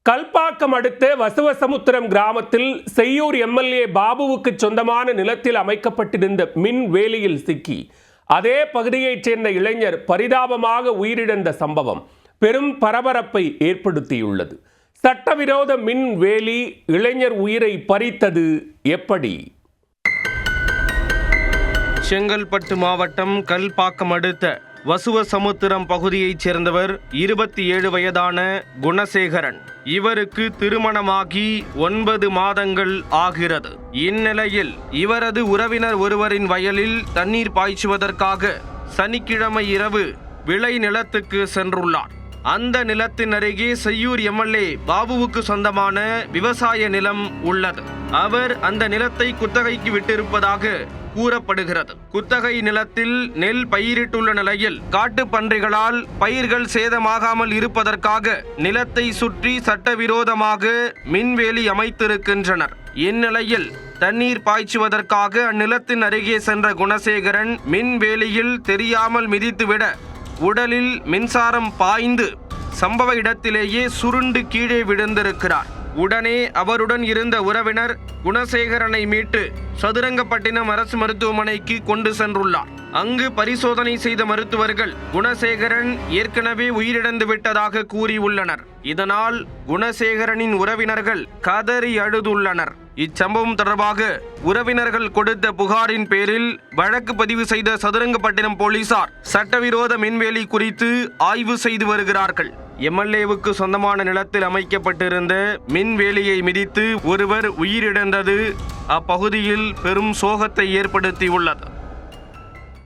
கல்பாக்கம் அடுத்த வசுவசமுத்திரம் கிராமத்தில் செய்யூர் எம்எல்ஏ பாபுவுக்கு சொந்தமான நிலத்தில் அமைக்கப்பட்டிருந்த மின் வேலியில் சிக்கி அதே பகுதியைச் சேர்ந்த இளைஞர் பரிதாபமாக உயிரிழந்த சம்பவம் பெரும் பரபரப்பை ஏற்படுத்தியுள்ளது. சட்டவிரோத மின் வேலி இளைஞர் உயிரை பறித்தது எப்படி? செங்கல்பட்டு மாவட்டம் கல்பாக்கம் அடுத்த வசுவசமுத்திரம் பகுதியைச் சேர்ந்தவர் 27 வயதான குணசேகரன். இவருக்கு திருமணமாகி 9 மாதங்கள் ஆகிறது. இந்நிலையில் இவரது உறவினர் ஒருவரின் வயலில் தண்ணீர் பாய்ச்சுவதற்காக சனிக்கிழமை இரவு விளை நிலத்துக்கு சென்றுள்ளார். அந்த நிலத்தின் அருகே செய்யூர் எம்எல்ஏ பாபுவுக்கு சொந்தமான விவசாய நிலம் உள்ளது. அவர் அந்த நிலத்தை குத்தகைக்கு விட்டிருப்பதாக கூறப்படுகிறது. குத்தகை நிலத்தில் நெல் பயிரிட்டுள்ள நிலையில் காட்டுப் பன்றிகளால் பயிர்கள் சேதமாகாமல் இருப்பதற்காக நிலத்தை சுற்றி சட்டவிரோதமாக மின்வேலி அமைத்திருக்கின்றனர். இந்நிலையில் தண்ணீர் பாய்ச்சுவதற்காக அந்நிலத்தின் அருகே சென்ற குணசேகரன் மின்வேலியில் தெரியாமல் மிதித்துவிட உடலில் மின்சாரம் பாய்ந்து சம்பவ இடத்திலேயே சுருண்டு கீழே விழுந்திருக்கிறார். உடனே அவருடன் இருந்த உறவினர் குணசேகரனை மீட்டு சதுரங்கப்பட்டினம் அரசு மருத்துவமனைக்கு கொண்டு சென்றுள்ளார். அங்கு பரிசோதனை செய்த மருத்துவர்கள் குணசேகரன் ஏற்கனவே உயிரிழந்து விட்டதாக கூறியுள்ளனர். இதனால் குணசேகரனின் உறவினர்கள் கதறி அழுதுள்ளனர். இச்சம்பவம் தொடர்பாக உறவினர்கள் கொடுத்த புகாரின் பேரில் வழக்கு பதிவு செய்த சதுரங்கப்பட்டினம் போலீசார் சட்டவிரோத மின்வேலி குறித்து ஆய்வு செய்து வருகிறார்கள். எம்எல்ஏவுக்கு சொந்தமான நிலத்தில் அமைக்கப்பட்டிருந்த மின்வேலியை மிதித்து ஒருவர் உயிரிழந்தது அப்பகுதியில் பெரும் சோகத்தை ஏற்படுத்தியுள்ளது.